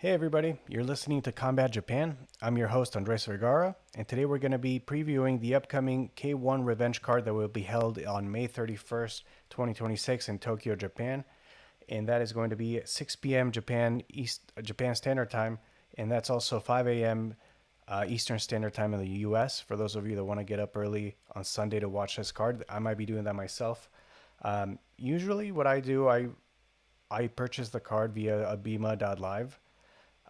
Hey everybody, you're listening to Combat Japan. I'm your host Andres Vergara, and today we're going to be previewing the upcoming K-1 Revenge card that will be held on May 31st, 2026 in Tokyo, Japan. And that is going to be at 6 p.m. Japan Standard Time, and that's also 5 a.m. Eastern Standard Time in the U.S. For those of you that want to get up early on Sunday to watch this card, I might be doing that myself. Usually, what I do, I purchase the card via abima.live.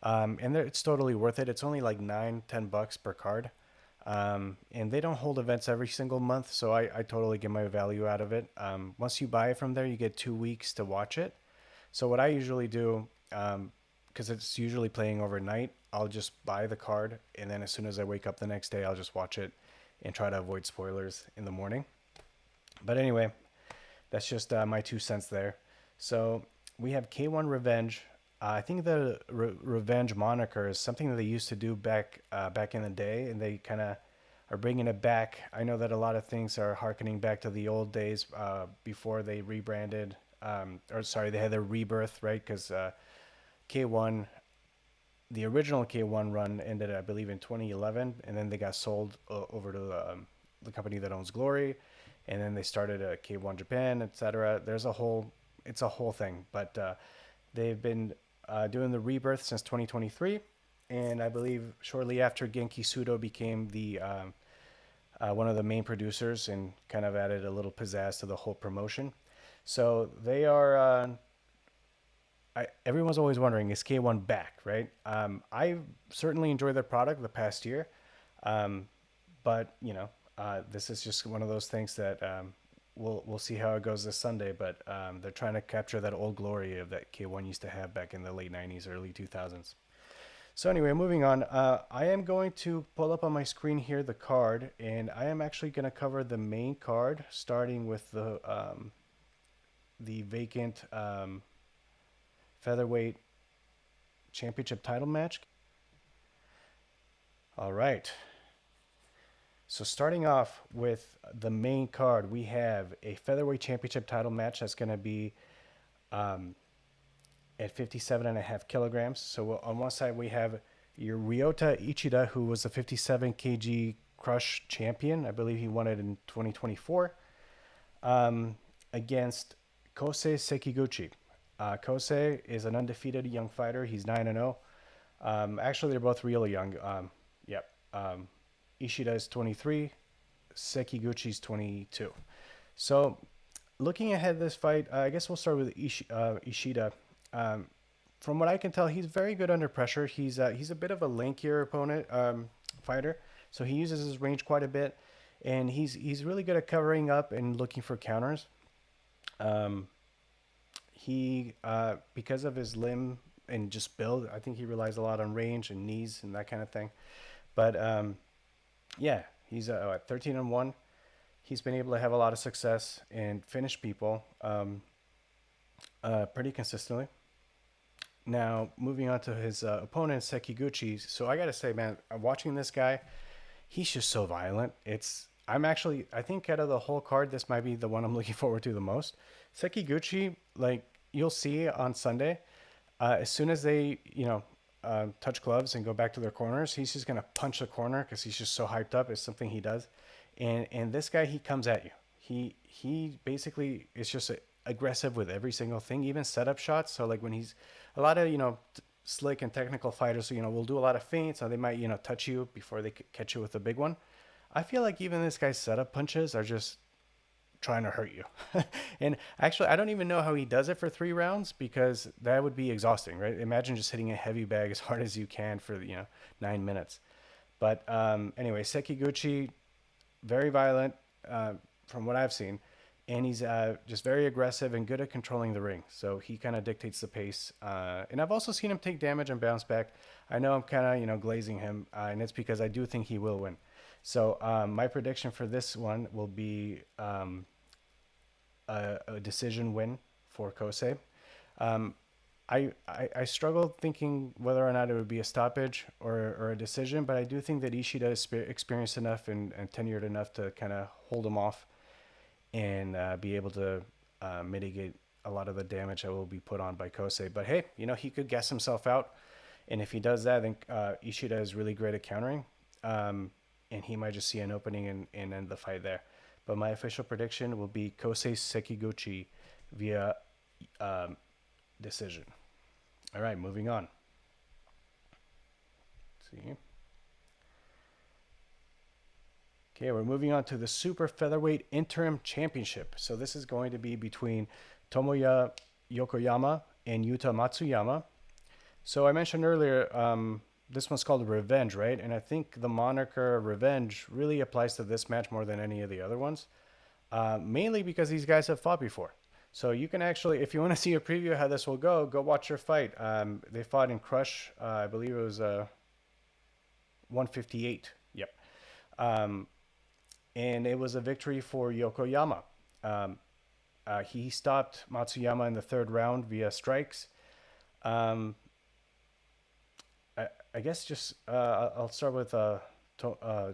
And it's totally worth it. It's only like $9-10 per card. And they don't hold events every single month, so I totally get my value out of it. Once you buy it from there, you get 2 weeks to watch it. So what I usually do, because it's usually playing overnight, I'll just buy the card, and then as soon as I wake up the next day, I'll just watch it and try to avoid spoilers in the morning. But anyway, that's just my 2 cents there. So we have K-1 Revenge. I think the Revenge moniker is something that they used to do back in the day, and they kind of are bringing it back. I know that a lot of things are harkening back to the old days before they rebranded, or sorry, they had their rebirth, right? Because K1, the original K1 run ended, I believe, in 2011, and then they got sold over to the company that owns Glory, and then they started K1 Japan, etc. It's a whole thing, but they've been doing the rebirth since 2023, and I believe shortly after Genki Sudo became the one of the main producers and kind of added a little pizzazz to the whole promotion. So they are. Everyone's always wondering, is K1 back, right? I certainly enjoyed their product the past year, um, but this is just one of those things that we'll see how it goes this Sunday. But they're trying to capture that old glory of that K1 used to have back in the late '90s, early 2000s. So anyway, moving on. I am going to pull up on my screen here the card, and I am actually going to cover the main card, starting with the vacant featherweight championship title match. All right. So starting off with the main card, we have a featherweight championship title match that's going to be um, at 57 and a half kilograms. So on one side we have your Ryota Ichida, who was the 57 kg crush champion. I believe he won it in 2024, against Kosei Sekiguchi. Kosei is an undefeated young fighter. He's 9-0. Actually, they're both real young. Yep. Ishida is 23. Sekiguchi's 22. So, looking ahead this fight, I guess we'll start with Ishida. Um, from what I can tell, he's very good under pressure. He's a bit of a lankier opponent fighter, so he uses his range quite a bit, and he's really good at covering up and looking for counters. Um, he because of his limb and just build, I think he relies a lot on range and knees and that kind of thing. But yeah, he's at 13-1. He's been able to have a lot of success and finish people pretty consistently. Now, moving on to his opponent, Sekiguchi. So I got to say, man, watching this guy, he's just so violent. I think out of the whole card, this might be the one I'm looking forward to the most. Sekiguchi, like you'll see on Sunday, as soon as they, touch gloves and go back to their corners, he's just gonna punch the corner because he's just so hyped up. It's something he does, and this guy, he comes at you. He basically is just aggressive with every single thing, even setup shots. So like when he's a lot of slick and technical fighters, so, will do a lot of feints, or they might touch you before they catch you with a big one. I feel like even this guy's setup punches are just trying to hurt you. And actually, I don't even know how he does it for 3 rounds because that would be exhausting, right? Imagine just hitting a heavy bag as hard as you can for 9 minutes. But anyway, Sekiguchi, very violent from what I've seen, and he's just very aggressive and good at controlling the ring. So he kind of dictates the pace. And I've also seen him take damage and bounce back. I know I'm kind of glazing him, and it's because I do think he will win. So my prediction for this one will be a decision win for Kosei. Um, I struggled thinking whether or not it would be a stoppage or a decision, but I do think that Ishida is experienced enough and tenured enough to kind of hold him off and be able to mitigate a lot of the damage that will be put on by Kosei. But hey, he could guess himself out. And if he does that, then Ishida is really great at countering. And he might just see an opening and end the fight there. But my official prediction will be Kosei Sekiguchi via um, decision. All right, moving on. Let's see. Okay, we're moving on to the Super Featherweight Interim Championship. So this is going to be between Tomoya Yokoyama and Yuta Matsuyama. So I mentioned earlier, this one's called Revenge, right? And I think the moniker Revenge really applies to this match more than any of the other ones, mainly because these guys have fought before. So you can actually, if you want to see a preview of how this will go watch their fight. They fought in Crush, I believe it was 158. Yep. Um, and it was a victory for Yokoyama. Um, he stopped Matsuyama in the third round via strikes. Um, I guess just I'll start with Tomoya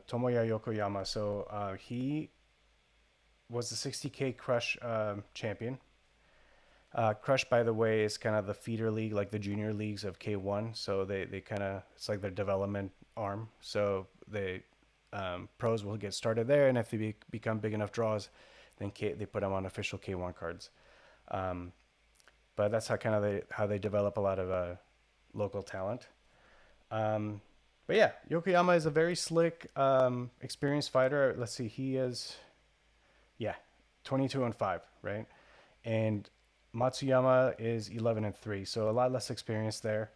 Yokoyama. So he was the 60K Crush champion. Crush, by the way, is kind of the feeder league, like the junior leagues of K-1. So they kind of, it's like their development arm. So they pros will get started there, and if they become big enough draws, then they put them on official K-1 cards. Um, but that's how they develop a lot of local talent. Um, but yeah, Yokoyama is a very slick, experienced fighter. Let's see, he is, yeah, 22-5, right? And Matsuyama is 11-3, so a lot less experience there.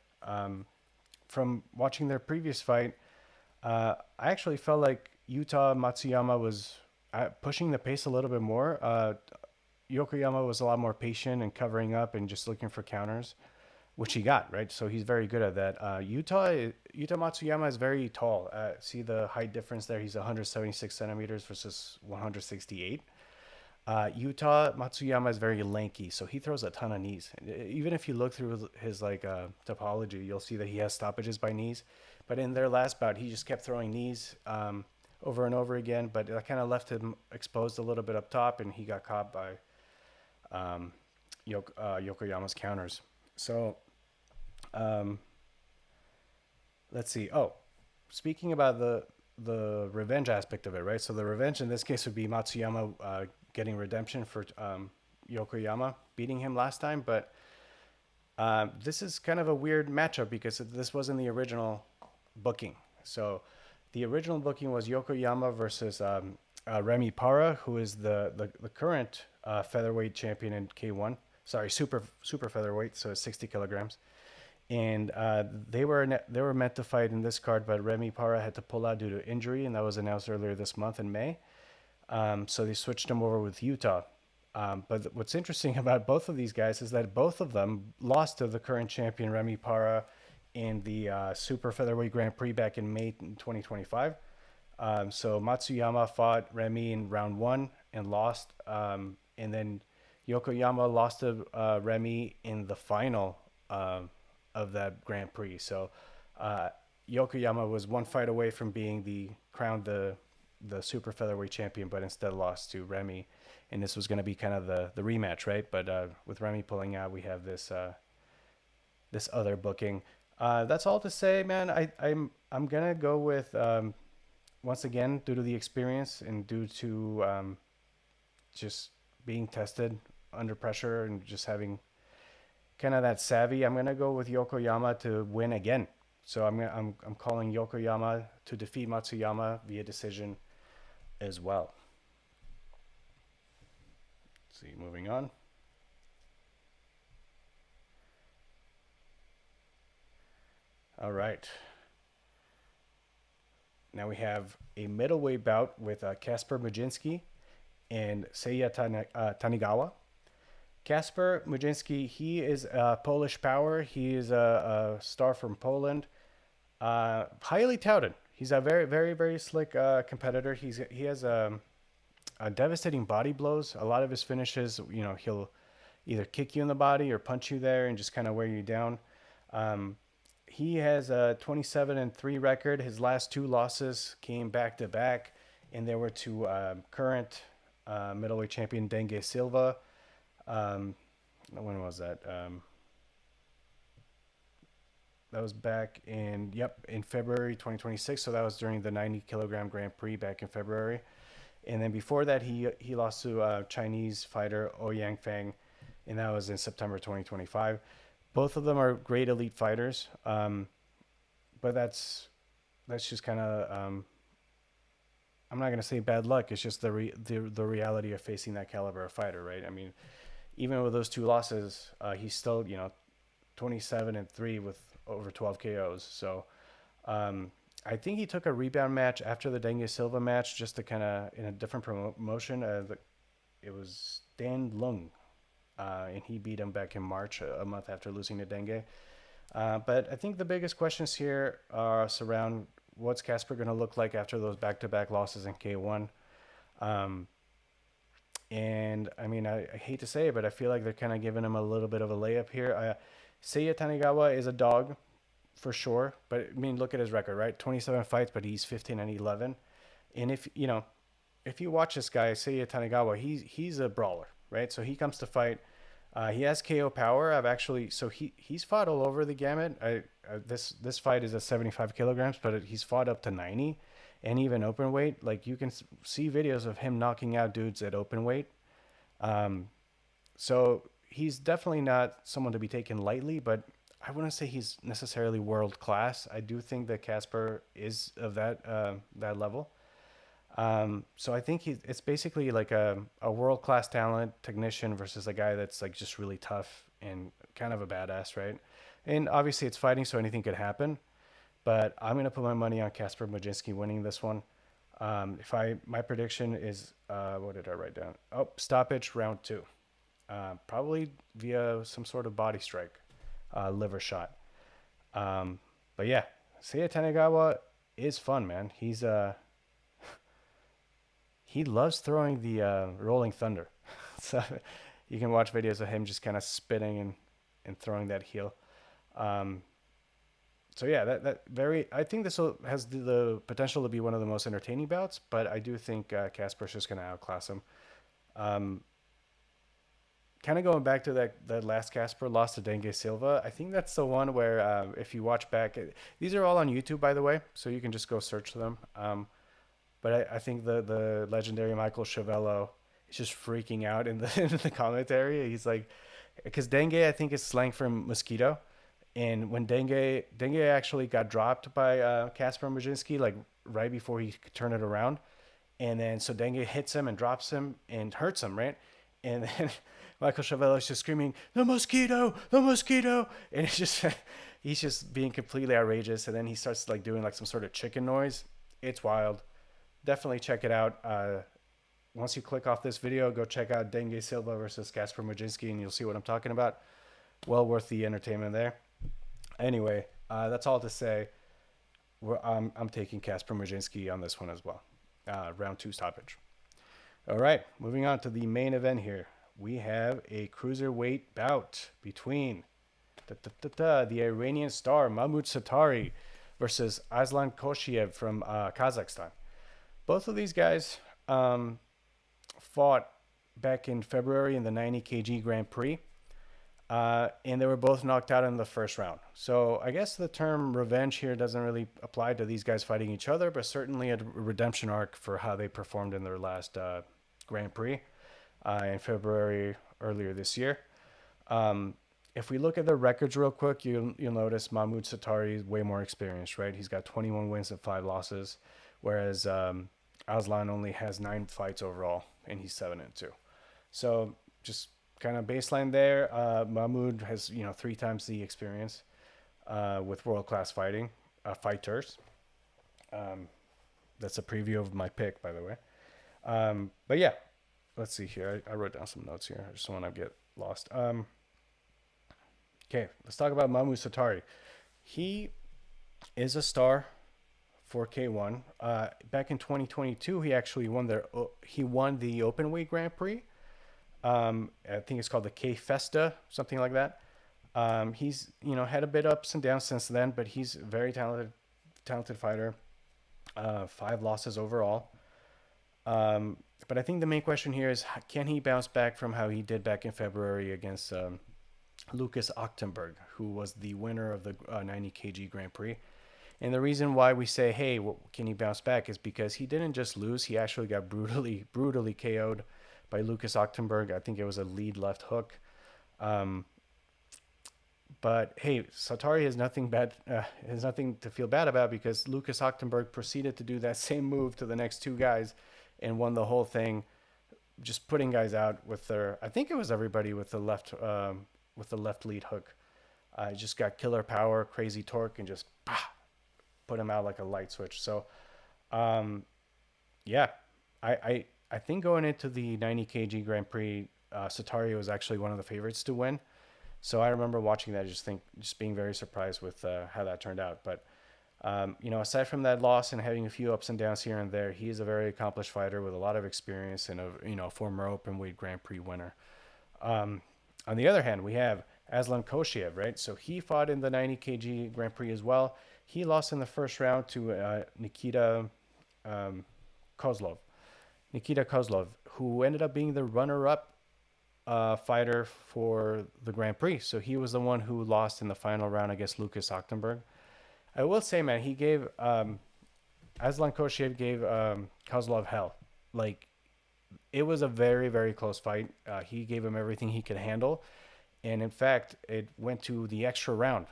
From watching their previous fight, I actually felt like Yuta Matsuyama was pushing the pace a little bit more. Yokoyama was a lot more patient and covering up and just looking for counters, which he got, right? So he's very good at that. Yuta Matsuyama is very tall. See the height difference there? He's 176 centimeters versus 168. Yuta Matsuyama is very lanky, so he throws a ton of knees. Even if you look through his like topology, you'll see that he has stoppages by knees. But in their last bout, he just kept throwing knees over and over again. But that kind of left him exposed a little bit up top, and he got caught by Yokoyama's counters. So um, let's see. Oh, speaking about the revenge aspect of it, right? So the revenge in this case would be Matsuyama getting redemption for Yokoyama beating him last time. But this is kind of a weird matchup because this wasn't the original booking. So the original booking was Yokoyama versus Remy Para, who is the current featherweight champion in K1. Sorry, super featherweight, so 60 kilograms. And they were meant to fight in this card, but Remy Para had to pull out due to injury, and that was announced earlier this month in May. So they switched him over with Utah. But what's interesting about both of these guys is that both of them lost to the current champion Remy Para in the Super Featherweight Grand Prix back in May 2025. So Matsuyama fought Remy in round one and lost. And then Yokoyama lost to Remy in the final of that Grand Prix. So Yokoyama was one fight away from being crowned the super featherweight champion, but instead lost to Remy. And this was going to be kind of the rematch, right? But with Remy pulling out, we have this this other booking. That's all to say, man. I'm gonna go with once again, due to the experience and due to just being tested under pressure and just having kind of that savvy, I'm gonna go with Yokoyama to win again. So I'm calling Yokoyama to defeat Matsuyama via decision as well. Let's see, moving on. All right. Now we have a middleweight bout with Kasper Mujinski and Seiya Tanigawa. Kasper Mujinski, he is a Polish power. He is a star from Poland. Highly touted. He's a very, very, very slick competitor. He has a devastating body blows. A lot of his finishes, he'll either kick you in the body or punch you there and just kind of wear you down. He has a 27-3 record. His last two losses came back to back, and they were to current middleweight champion Dengue Silva. When was that? That was back in in February 2026. So that was during the 90 kilogram Grand Prix back in February. And then before that, he lost to Chinese fighter Ouyang Feng, and that was in September 2025. Both of them are great elite fighters, but that's just kind of I'm not gonna say bad luck. It's just the reality of facing that caliber of fighter, right? I mean, even with those two losses, he's still 27-3 with over 12 KOs. So I think he took a rebound match after the Dengue Silva match just to kind of in a different promotion. It was Dan Lung, and he beat him back in March, a month after losing to Dengue. But I think the biggest questions here surround what's Casper going to look like after those back-to-back losses in K1. Um, and I mean, I hate to say it, but I feel like they're kind of giving him a little bit of a layup here. Seiya Tanegawa is a dog for sure, but I mean, look at his record, right? 27 fights, but he's 15-11. And if you watch this guy, Seiya Tanegawa, he's a brawler, right? So he comes to fight. He has KO power. He's fought all over the gamut. This fight is at 75 kilograms, but he's fought up to 90, and even open weight. Like you can see videos of him knocking out dudes at open weight. Um, so he's definitely not someone to be taken lightly, but I wouldn't say he's necessarily world class. I do think that Casper is of that level. So I think it's basically like a world class talent technician versus a guy that's like just really tough and kind of a badass, right? And obviously it's fighting, so anything could happen. But I'm gonna put my money on Kasper Majinski winning this one. If I my prediction is what did I write down? Oh, stoppage round two, probably via some sort of body strike, liver shot. Um, but yeah, Seiya Tanegawa is fun, man. He loves throwing the rolling thunder. So you can watch videos of him just kind of spinning and throwing that heel. Um, so yeah, that very. I think has the potential to be one of the most entertaining bouts, but I do think Casper's just going to outclass him. Um, Kind of going back to that last Casper loss to Dengue Silva, I think that's the one where if you watch back, these are all on YouTube by the way, so you can just go search them. But I think the legendary Michael Chavello is just freaking out in the in the commentary. He's like, because dengue I think is slang for mosquito, and when dengue actually got dropped by Kasper Majinski like right before he could turn it around, and then so dengue hits him and drops him and hurts him, right, and then Michael Chavello is just screaming the mosquito, and it's just he's just being completely outrageous, and then he starts like doing like some sort of chicken noise. It's wild. Definitely check it out. Once you click off this video, go check out Dengue Silva versus Kasper Majinski, and you'll see what I'm talking about. Well worth the entertainment there. Anyway, that's all to say. I'm taking Kasper Majinski on this one as well. Round two stoppage. All right, moving on to the main event here. We have a cruiserweight bout between the Iranian star Mahmoud Satari versus Aslan Koshiev from Kazakhstan. Both of these guys fought back in February in the 90 kg Grand Prix, and they were both knocked out in the first round. So I guess the term revenge here doesn't really apply to these guys fighting each other, but certainly a redemption arc for how they performed in their last Grand Prix in February earlier this year. If we look at the records real quick, you'll notice Mahmoud Satari is way more experienced, right? He's got 21 wins and 5 losses, whereas Aslan only has 9 fights overall, and he's 7-2. So just kind of baseline there. Mahmoud has 3 times the experience with world class fighters. That's a preview of my pick, by the way. But yeah, let's see here. I wrote down some notes here. I just don't want to get lost. Okay, let's talk about Mahmoud Satari. He is a star for K1. Back in 2022, he actually won the open weight Grand Prix. I think it's called the K Festa, something like that. He's had a bit ups and downs since then, but he's a very talented fighter. 5 losses overall. But I think the main question here is, can he bounce back from how he did back in February against Lucas Ochtenberg, who was the winner of the 90 kg Grand Prix. And the reason why we say, hey, can he bounce back, is because he didn't just lose; he actually got brutally KO'd by Lucas Ochtenberg. I think it was a lead left hook. Um, but hey, Satari has nothing to feel bad about, because Lucas Ochtenberg proceeded to do that same move to the next two guys and won the whole thing, just putting guys out with their. I think it was everybody with the left lead hook. Just got killer power, crazy torque, and just put him out like a light switch. So, um, yeah, I think going into the 90 kg Grand Prix, Satari was actually one of the favorites to win. So I remember watching that, just being very surprised with how that turned out. But aside from that loss and having a few ups and downs here and there, he is a very accomplished fighter with a lot of experience and a former open weight Grand Prix winner. On the other hand, we have Aslan Koshiev, right? So he fought in the 90 kg Grand Prix as well. He lost in the first round to Nikita Kozlov. Nikita Kozlov, who ended up being the runner-up fighter for the Grand Prix. So he was the one who lost in the final round against Lucas Ochtenberg. I will say, man, he gave Aslan Koshiev gave Kozlov hell. Like, it was a very, very close fight. He gave him everything he could handle. And in fact, it went to the extra round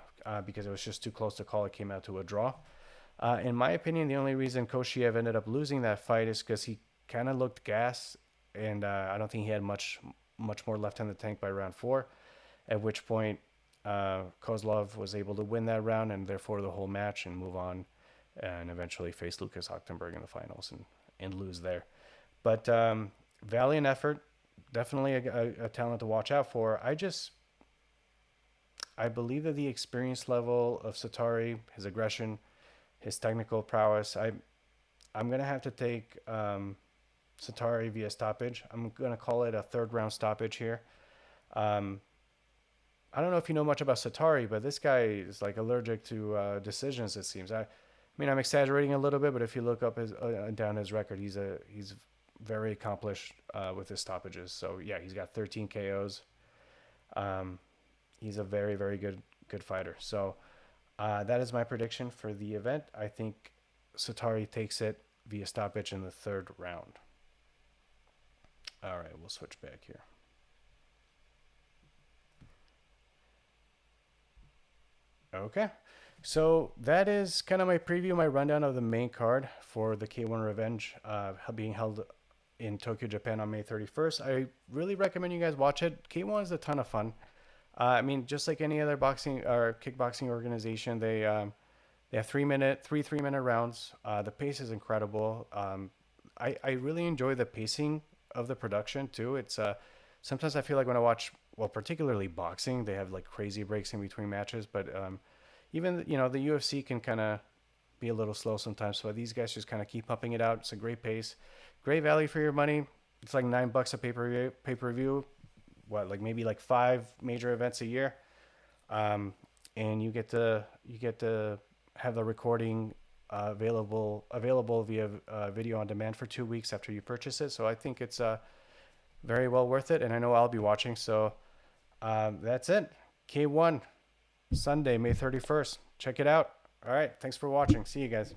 because it was just too close to call. It came out to a draw. In my opinion, the only reason Koshiev ended up losing that fight is because he kind of looked gas, and I don't think he had much more left in the tank by round 4, at which point Kozlov was able to win that round and therefore the whole match and move on and eventually face Lucas Ochtenberg in the finals and lose there. But valiant effort, definitely a talent to watch out for. I believe that the experience level of Satari, his aggression, his technical prowess, I'm going to have to take Satari via stoppage. I'm going to call it a third round stoppage here. I don't know if you know much about Satari, but this guy is like allergic to decisions, it seems. I mean, I'm exaggerating a little bit, but if you look up his down his record, he's very accomplished with his stoppages. So yeah, he's got 13 KOs. He's a very, very good fighter. So that is my prediction for the event. I think Satari takes it via stoppage in the third round. All right, we'll switch back here. Okay, so that is kind of my preview, my rundown of the main card for the K-1 Revenge being held in Tokyo, Japan on May 31st. I really recommend you guys watch it. K-1 is a ton of fun. I mean, just like any other boxing or kickboxing organization, they have 3-minute rounds. The pace is incredible. I really enjoy the pacing of the production too. It's sometimes I feel like when I watch, well, particularly boxing, they have like crazy breaks in between matches. But even the UFC can kind of be a little slow sometimes. So these guys just kind of keep pumping it out. It's a great pace, great value for your money. It's like $9 a pay-per-view. What, like maybe like 5 major events a year, and you get to have the recording available via video on demand for 2 weeks after you purchase it. So I think it's very well worth it, and I know I'll be watching. So that's it. K1 Sunday, May 31st. Check it out. All right, thanks for watching. See you guys.